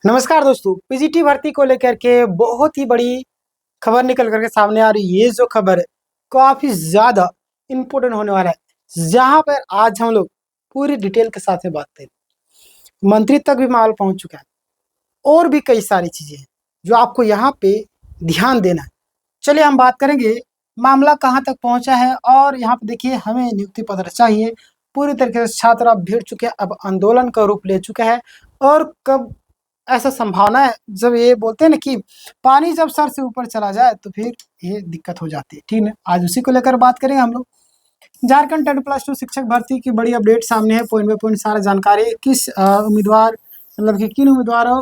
नमस्कार दोस्तों, पीजीटी भर्ती को लेकर के बहुत ही बड़ी खबर निकल करके सामने आ रही है। ये जो खबर है काफ़ी ज़्यादा इम्पोर्टेंट होने वाला है, जहाँ पर आज हम लोग पूरी डिटेल के साथ में बात करें। मंत्री तक भी मामला पहुँच चुका है और भी कई सारी चीज़ें हैं जो आपको यहाँ पे ध्यान देना है। चलिए हम बात करेंगे मामला कहाँ तक पहुँचा है। और यहाँ पे देखिए, हमें नियुक्ति पत्र चाहिए। पूरी तरीके से छात्र अब भिड़ चुके हैं, अब आंदोलन का रूप ले चुका है। और कब ऐसा संभावना है, जब ये बोलते हैं ना कि पानी जब सर से ऊपर चला जाए तो फिर ये दिक्कत हो जाती है। ठीक है, आज उसी को लेकर बात करेंगे हम लोग। झारखंड 10+2 शिक्षक भर्ती की बड़ी अपडेट सामने है। पॉइंट बाय पॉइंट सारा जानकारी किस उम्मीदवार मतलब कि किन उम्मीदवारों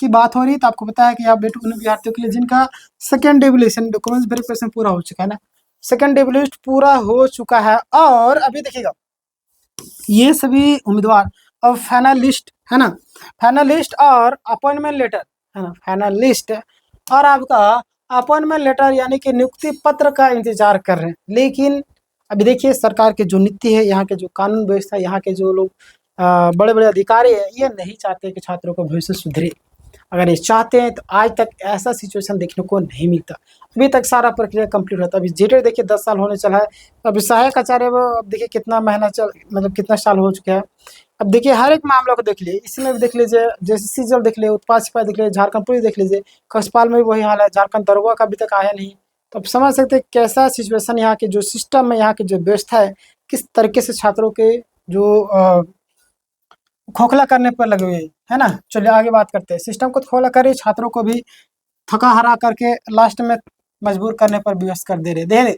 की बात हो रही है। तो आपको पता है कि अपडेट उन अभ्यर्थियों के लिए जिनका सेकंड डेविलेशन डॉक्यूमेंट्स वेरिफिकेशन पूरा हो चुका है ना। सेकंड डेविलेशन पूरा हो चुका है और अभी देखिएगा, ये सभी उम्मीदवार अब फाइनल लिस्ट है ना, फाइनल लिस्ट और अपॉइंटमेंट लेटर है ना, फाइनल लिस्ट और आपका अपॉइंटमेंट लेटर यानी कि नियुक्ति पत्र का इंतजार कर रहे हैं। लेकिन अभी देखिए, सरकार की जो नीति है, यहाँ के जो कानून व्यवस्था, यहाँ के जो लोग बड़े बड़े अधिकारी हैं, ये नहीं चाहते कि छात्रों का भविष्य सुधरे। अगर ये चाहते हैं तो आज तक ऐसा सिचुएशन देखने को नहीं मिलता। अभी तक सारा प्रक्रिया कंप्लीट होता है। अभी जेटेड देखिए 10 साल होने चला है। अभी सहायक आचार्य वो अब देखिए कितना महीना मतलब कितना साल हो चुका है। अब देखिए हर एक मामला को देख लीजिए, इसमें भी देख लीजिए, जैसे जल देख लीजिए, उत्पाद सिपाही देख लीजिए, झारखंड पुलिस देख लीजिए, कस्पाल में भी वही हाल है, झारखंड दरोगा का अभी तक आया नहीं। तो आप समझ सकते हैं कैसा सिचुएशन, यहाँ के जो सिस्टम है, यहाँ की जो व्यवस्था है, किस तरीके से छात्रों के जो खोखला करने पर लगे हुए है ना। चलिए आगे बात करते हैं। सिस्टम को खोखला कर रही, छात्रों को भी थका हरा करके लास्ट में मजबूर करने पर विवश कर दे रहे।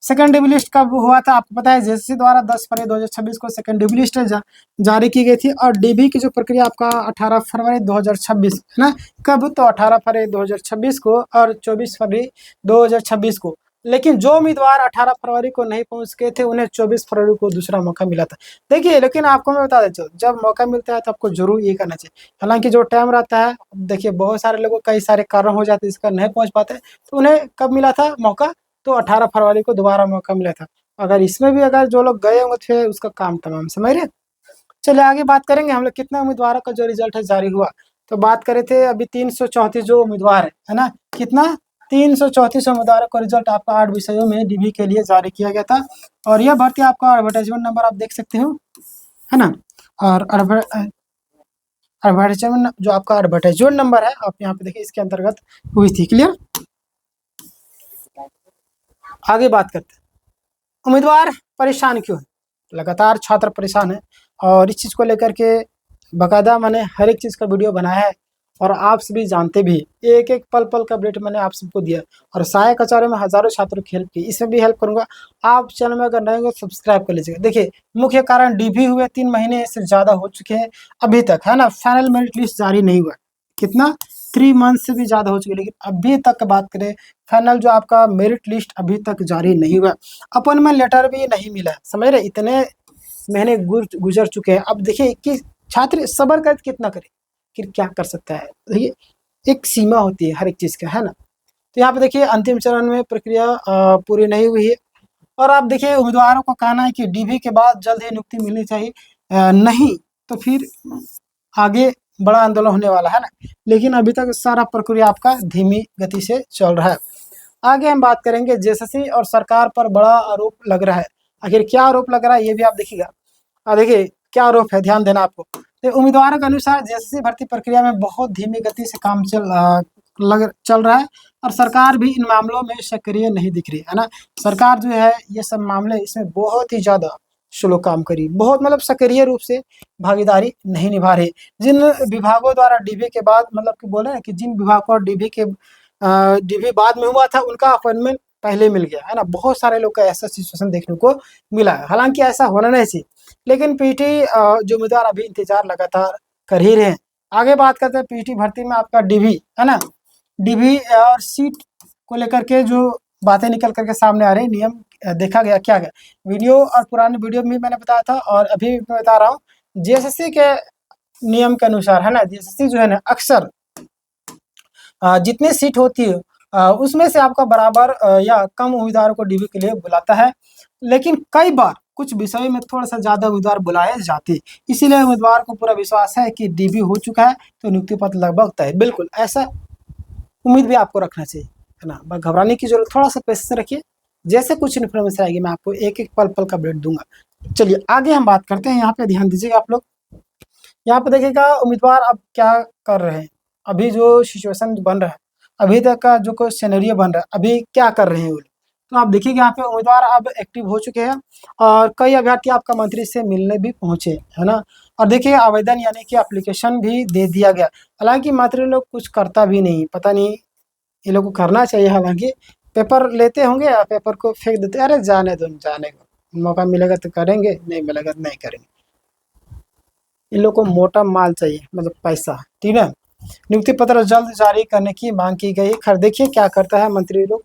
सेकंड डिवी लिस्ट कब हुआ था आपको पता है? जेएसएससी द्वारा 10 फरवरी 2026 को सेकंड डिवी लिस्ट जारी की गई थी। और डीबी की जो प्रक्रिया आपका 18 फरवरी 2026 है ना। कब? तो 18 फरवरी 2026 को और 24 फरवरी 2026 को। लेकिन जो उम्मीदवार 18 फरवरी को नहीं पहुंच गए थे, उन्हें 24 फरवरी को दूसरा मौका मिला था। देखिए, लेकिन आपको मैं बता देता हूँ, जब मौका मिलता है तो आपको जरूर ये करना चाहिए। हालांकि जो टाइम रहता है, देखिए बहुत सारे लोगों कई सारे कारण हो जाते हैं, इसका नहीं पहुंच पाते। तो उन्हें कब मिला था मौका? तो 18 फरवरी को दोबारा मौका मिला था। अगर इसमें भी अगर जो लोग गए होंगे तो फिर उसका काम तमाम, समझ रहे। चलिए आगे बात करेंगे हम लोग कितने उम्मीदवारों का जो रिजल्ट है जारी हुआ। तो बात करे थे अभी 334 जो उम्मीदवार है ना, कितना? 334 उम्मीदवारों का रिजल्ट आपका 8 विषयों में डीबी के लिए जारी किया गया था। और यह भर्ती आपका एडवर्टाइजमेंट नंबर आप देख सकते हो है ना। और एडवर्टाइजमेंट जो आपका एडवर्टाइजमेंट नंबर है, आप यहाँ पे देखिए, इसके अंतर्गत हुई थी। क्लियर? आगे बात करते हैं, उम्मीदवार परेशान क्यों है? लगातार छात्र परेशान है और इस चीज़ को लेकर के बाकायदा मैंने हर एक चीज़ का वीडियो बनाया है और आप सभी जानते भी, एक एक पल पल का अपडेट मैंने आप सबको दिया। और सहायक आचार्य में हज़ारों छात्रों की हेल्प की, इसमें भी हेल्प करूँगा। आप चैनल में अगर नए हो सब्सक्राइब कर लीजिएगा। देखिए, मुख्य कारण डीबी हुए 3 महीने से ज़्यादा हो चुके हैं अभी तक, है ना। फाइनल मेरिट लिस्ट जारी नहीं हुआ। कितना? 3 मंथ से भी ज़्यादा हो चुके, लेकिन अभी तक बात करें, फाइनल जो आपका मेरिट लिस्ट अभी तक जारी नहीं हुआ। अपॉइंटमेंट लेटर भी नहीं मिला, समझ रहे। इतने महीने गुजर चुके हैं। अब देखिए कि छात्र सब्र कर कितना करे, फिर क्या कर सकता है। देखिए, एक सीमा होती है हर एक चीज़ का, है ना। तो यहाँ पे देखिए अंतिम चरण में प्रक्रिया पूरी नहीं हुई है। और आप देखिए, उम्मीदवारों का कहना है कि डीबी के बाद जल्द ही नियुक्ति मिलनी चाहिए, नहीं तो फिर आगे बड़ा आंदोलन होने वाला है ना। लेकिन अभी तक सारा प्रक्रिया आपका धीमी गति से चल रहा है। आगे हम बात करेंगे जेएसएससी और सरकार पर बड़ा आरोप लग रहा है। आखिर क्या आरोप लग रहा है ये भी आप देखिएगा। देखिए क्या आरोप है, ध्यान देना आपको। तो उम्मीदवारों के अनुसार जेएसएससी भर्ती प्रक्रिया में बहुत धीमी गति से काम चल रहा है और सरकार भी इन मामलों में सक्रिय नहीं दिख रही है ना। सरकार जो है ये सब मामले इसमें बहुत ही ज़्यादा स्लो काम करी, बहुत मतलब सक्रिय रूप से भागीदारी नहीं निभा रही। जिन विभागों द्वारा डीबी के बाद मतलब कि बोले ना कि जिन विभागों को डीबी बाद में हुआ था, उनका अपॉइंटमेंट पहले मिल गया है ना। बहुत सारे लोग का ऐसा सिचुएशन देखने को मिला है। हालांकि ऐसा होना नहीं चाहिए, लेकिन पीटी जो उम्मीदवार अभी इंतजार लगातार कर ही रहे हैं। आगे बात करते हैं पीटी भर्ती में आपका डीबी है ना। डीबी और सीट को लेकर के जो बातें निकल करके सामने आ रही, नियम देखा गया क्या गया। वीडियो और पुराने वीडियो में मैंने बताया था और अभी भी मैं बता रहा हूँ। जेएसएससी के नियम के अनुसार है ना, जेएसएससी जो है ना, अक्सर जितनी सीट होती है उसमें से आपका बराबर या कम उम्मीदवारों को डीबी के लिए बुलाता है। लेकिन कई बार कुछ विषयों में थोड़ा सा ज़्यादा उम्मीदवार बुलाए जाते, इसीलिए उम्मीदवार को पूरा विश्वास है कि डीबी हो चुका है तो नियुक्ति पत्र लगभग तय। बिल्कुल ऐसा उम्मीद भी आपको रखना चाहिए, है ना। बस घबराने की जरूरत, थोड़ा सा पेशेंस रखिए। जैसे कुछ इन्फॉर्मेशन आएगी मैं आपको एक एक पल पल का अपडेट दूंगा। चलिए आगे हम बात करते हैं। यहाँ पे ध्यान दीजिएगा आप लोग, यहाँ पे देखिएगा उम्मीदवार अब क्या कर रहे हैं। अभी जो सिचुएशन बन रहा है, अभी तक का जो कोई सिनेरियो बन रहा है, अभी क्या कर रहे हैं वो लोग। तो आप देखिएगा यहाँ पे उम्मीदवार अब एक्टिव हो चुके हैं और कई अभ्यर्थी आपका मंत्री से मिलने भी पहुंचे, है ना। और देखिए आवेदन यानी कि एप्लीकेशन भी दे दिया गया। हालांकि मंत्री लोग कुछ करता भी नहीं, पता नहीं ये लोग को करना चाहिए। हालांकि पेपर लेते होंगे या पेपर को फेंक देते, अरे जाने दो, जाने को मौका मिलेगा तो करेंगे, नहीं मिलेगा तो नहीं करेंगे। इन लोग को मोटा माल चाहिए, मतलब पैसा, ठीक है। नियुक्ति पत्र जल्द जारी करने की मांग की गई। खैर देखिए क्या करता है मंत्री लोग।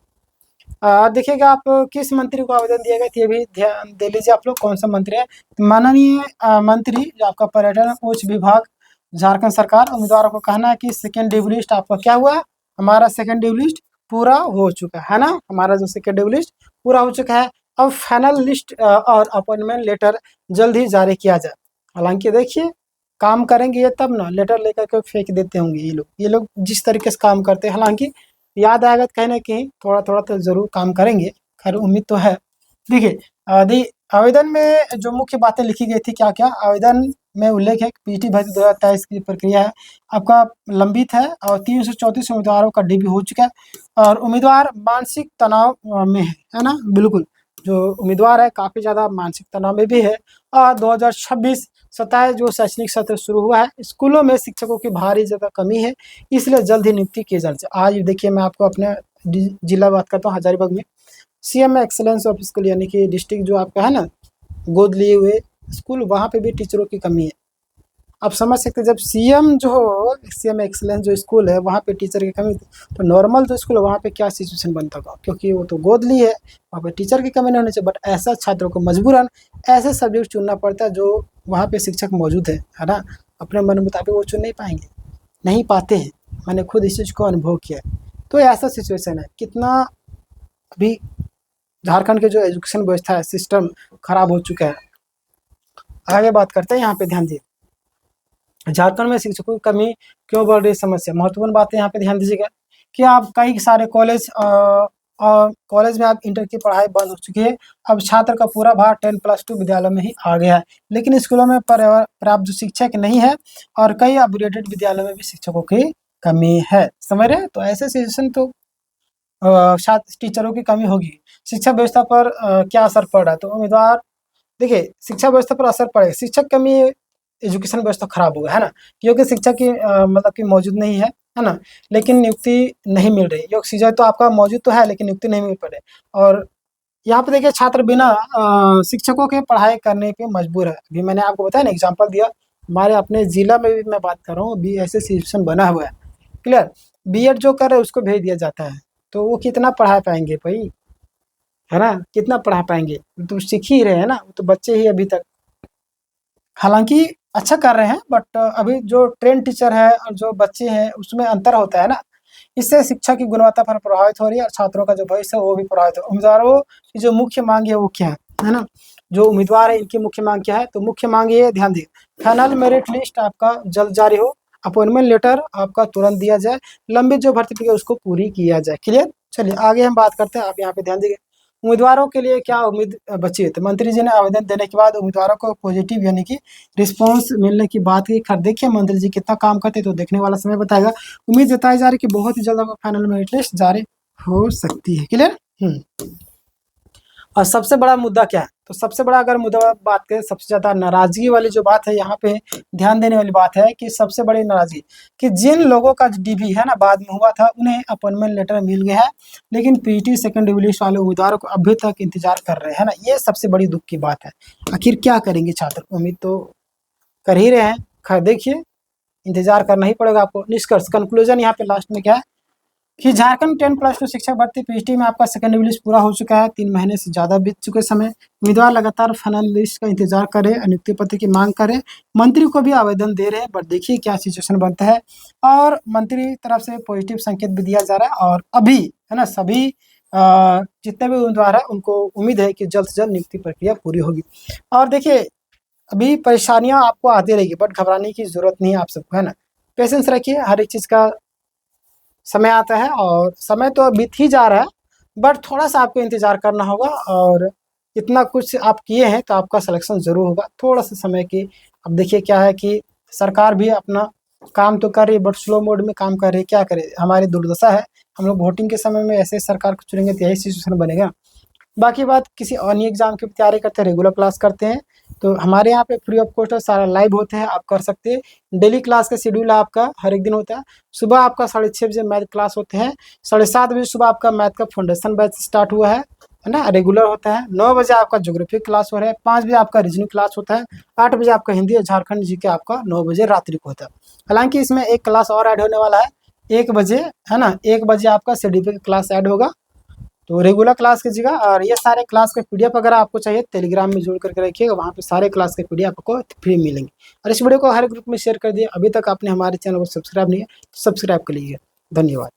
देखिएगा आप किस मंत्री को आवेदन दिया गया, ये भी ध्यान दे लीजिए आप लोग, कौन सा मंत्री है। माननीय मंत्री जो आपका पर्यटन उच्च विभाग झारखंड सरकार। उम्मीदवारों को कहना है कि सेकेंड ड्यू लिस्ट आपका क्या हुआ, हमारा सेकेंड ड्यू लिस्ट पूरा हो चुका है ना। हमारा जो सेकेंड ड्यू लिस्ट पूरा हो चुका है। अब फाइनल लिस्ट और अपॉइंटमेंट लेटर जल्द ही जारी किया जाए। हालांकि देखिए काम करेंगे ये तब ना, लेटर लेकर के फेंक देते होंगे ये लोग जिस तरीके से काम करते हैं। हालांकि याद आएगा तो कहीं ना कहीं थोड़ा थोड़ा तो जरूर काम करेंगे। खैर उम्मीद तो है। देखिए आवेदन में जो मुख्य बातें लिखी गई थी, क्या क्या आवेदन में उल्लेख है। पीटी भर्ती 2023 की प्रक्रिया है आपका लंबित है और 334 उम्मीदवारों का डीबी हो चुका है और उम्मीदवार मानसिक तनाव में है ना। बिल्कुल जो उम्मीदवार है काफ़ी ज़्यादा मानसिक तनाव में भी है। और 2026-27 जो शैक्षणिक सत्र शुरू हुआ है, स्कूलों में शिक्षकों की भारी ज़्यादा कमी है, इसलिए जल्द ही नियुक्ति की जानी चाहिए। आज देखिए मैं आपको अपने जिला बात करता हूँ, हजारीबाग में सीएम एक्सलेंस ऑफ स्कूल यानी कि डिस्ट्रिक्ट जो आपका है ना, गोद लिए हुए स्कूल, वहाँ पे भी टीचरों की कमी है। आप समझ सकते हैं जब सीएम जो हो, सीएम एक्सलेंस जो स्कूल है वहाँ पे टीचर की कमी, तो नॉर्मल जो स्कूल है वहाँ पे क्या सिचुएशन बनता होगा, क्योंकि वो तो गोद ली है, वहाँ पे टीचर की कमी नहीं होनी चाहिए। बट ऐसा छात्रों को मजबूरन ऐसे सब्जेक्ट चुनना पड़ता है जो वहाँ पे शिक्षक मौजूद है ना। अपने मन मुताबिक वो चुन नहीं पाएंगे, नहीं पाते हैं। मैंने खुद इस चीज़ को अनुभव किया है। तो ऐसा सिचुएशन है, कितना अभी झारखंड के जो एजुकेशन व्यवस्था है, सिस्टम खराब हो चुका है। आगे बात करते हैं, यहाँ पे ध्यान दिए झारखंड में शिक्षकों की कमी क्यों बढ़ रही समस्या। महत्वपूर्ण बात है यहाँ पे ध्यान दीजिएगा कि आप कई सारे कॉलेज में आप इंटर की पढ़ाई बंद हो चुकी है। अब छात्र का पूरा भार 10+2 विद्यालय में ही आ गया है, लेकिन स्कूलों में पर्याप्त शिक्षक नहीं है और कई अपग्रेडेड विद्यालयों में भी शिक्षकों की कमी है। समझ रहे हैं। तो ऐसे सिचुएशन तो छात्र टीचरों की कमी होगी। शिक्षा व्यवस्था पर क्या असर पड़ रहा है, तो उम्मीदवार देखिए शिक्षा व्यवस्था पर असर पड़ेगा। शिक्षक कमी, एजुकेशन व्यवस्था खराब होगा, है ना। क्योंकि शिक्षक की मतलब कि मौजूद नहीं है ना। लेकिन नियुक्ति नहीं मिल रही, योग सीजा तो आपका मौजूद तो है लेकिन नियुक्ति नहीं मिल पा रही। और यहाँ पे देखिए छात्र बिना शिक्षकों के पढ़ाई करने पे मजबूर है। अभी मैंने आपको बताया ना, एग्जाम्पल दिया, हमारे अपने जिला में भी मैं बात कर रहा हूँ, अभी ऐसे सिचुएशन बना हुआ है। क्लियर। बीएड जो कर रहे उसको भेज दिया जाता है, तो वो कितना पढ़ा पाएंगे भाई, है ना, कितना पढ़ा पाएंगे। तो सीख ही रहे हैं ना, वो तो बच्चे ही अभी तक। हालांकि अच्छा कर रहे हैं, बट अभी जो ट्रेन टीचर है और जो बच्चे हैं उसमें अंतर होता है ना। इससे शिक्षा की गुणवत्ता पर प्रभावित हो रही है और छात्रों का जो भविष्य है वो भी प्रभावित हो। उम्मीदवारों की जो मुख्य मांग है वो क्या है ना। जो उम्मीदवार है इनकी मुख्य मांग क्या है, तो मुख्य मांग ये ध्यान दिए, फाइनल मेरिट लिस्ट आपका जल्द जारी हो, अपॉइंटमेंट लेटर आपका तुरंत दिया जाए, लंबित जो भर्ती प्रक्रिया उसको पूरी किया जाए। क्लियर। चलिए आगे हम बात करते हैं। आप यहाँ पे ध्यान दीजिए उम्मीदवारों के लिए क्या उम्मीद बची है। तो मंत्री जी ने आवेदन देने के बाद उम्मीदवारों को पॉजिटिव यानी कि रिस्पांस मिलने की बात की। खैर देखिए मंत्री जी कितना काम करते तो देखने वाला समय बताएगा। उम्मीद जताई जा रही कि बहुत ही जल्द आपका फाइनल मेरिट लिस्ट जारी हो सकती है। क्लियर। और सबसे बड़ा मुद्दा क्या है, तो सबसे बड़ा अगर मुद्दा बात करें, सबसे ज़्यादा नाराज़गी वाली जो बात है यहाँ पे ध्यान देने वाली बात है कि सबसे बड़ी नाराज़गी कि जिन लोगों का डीबी है ना बाद में हुआ था उन्हें अपॉइंटमेंट लेटर मिल गया है, लेकिन पीटी सेकंड ड्यू लिस्ट वाले उम्मीदवारों को अभी तक इंतजार कर रहे हैं ना। ये सबसे बड़ी दुख की बात है। आखिर क्या करेंगे छात्र, उम्मीद तो कर ही रहे हैं। खैर देखिए इंतजार करना ही पड़ेगा आपको। निष्कर्ष कंक्लूजन यहाँ पे लास्ट में क्या है, कि झारखंड 10+2 शिक्षक भर्ती पीएचडी में आपका सेकंड लिस्ट पूरा हो चुका है। 3 महीने से ज़्यादा बीत चुके समय। उम्मीदवार लगातार फाइनल लिस्ट का इंतजार कर रहे हैं, नियुक्ति पत्र की मांग कर रहे हैं, मंत्री को भी आवेदन दे रहे हैं, बट देखिए क्या सिचुएशन बनता है। और मंत्री तरफ से पॉजिटिव संकेत भी दिया जा रहा है और अभी है ना सभी जितने भी उम्मीदवार हैं उनको उम्मीद है कि जल्द से जल्द नियुक्ति प्रक्रिया पूरी होगी। और देखिए अभी परेशानियां आपको आती रहेगी, बट घबराने की ज़रूरत नहीं है आप सबको, है ना। पेशेंस रखिए, हर एक चीज़ का समय आता है और समय तो बीत ही जा रहा है, बट थोड़ा-सा आपको इंतज़ार करना होगा और इतना कुछ आप किए हैं तो आपका सिलेक्शन ज़रूर होगा। थोड़ा-सा समय की अब देखिए क्या है कि सरकार भी अपना काम तो कर रही है बट स्लो मोड में काम कर रही है, क्या करे? हमारी दुर्दशा है, हम लोग वोटिंग के समय में ऐसे सरकार को चुनेंगे तो यही सिचुएशन बनेगा। बाकी बात किसी अन्य एग्ज़ाम की तैयारी करते हैं, रेगुलर क्लास करते हैं, तो हमारे यहाँ पे फ्री ऑफ कॉस्ट है, सारा लाइव होते हैं, आप कर सकते हैं। डेली क्लास का शेड्यूल आपका हर एक दिन होता है। सुबह आपका 6:30 बजे मैथ क्लास होते हैं, 7:30 बजे सुबह आपका मैथ का फाउंडेशन बैच स्टार्ट हुआ है ना, रेगुलर होता है। 9 बजे आपका ज्योग्राफी क्लास हो रहा है, 5 बजे आपका रीजनिंग क्लास होता है, 8 बजे आपका हिंदी और झारखंड जीके आपका 9 बजे रात्रि को होता है। हालाँकि इसमें एक क्लास और ऐड होने वाला है, 1 बजे, है ना, 1 बजे आपका सीडीपी का क्लास ऐड होगा। तो रेगुलर क्लास कीजिएगा और ये सारे क्लास के पीडीएफ अगर आपको चाहिए टेलीग्राम में जोड़ करके रखिएगा, वहाँ पे सारे क्लास के पीडीएफ आपको फ्री मिलेंगे। और इस वीडियो को हर ग्रुप में शेयर कर दिए। अभी तक आपने हमारे चैनल को सब्सक्राइब नहीं है तो सब्सक्राइब कर लीजिए। धन्यवाद।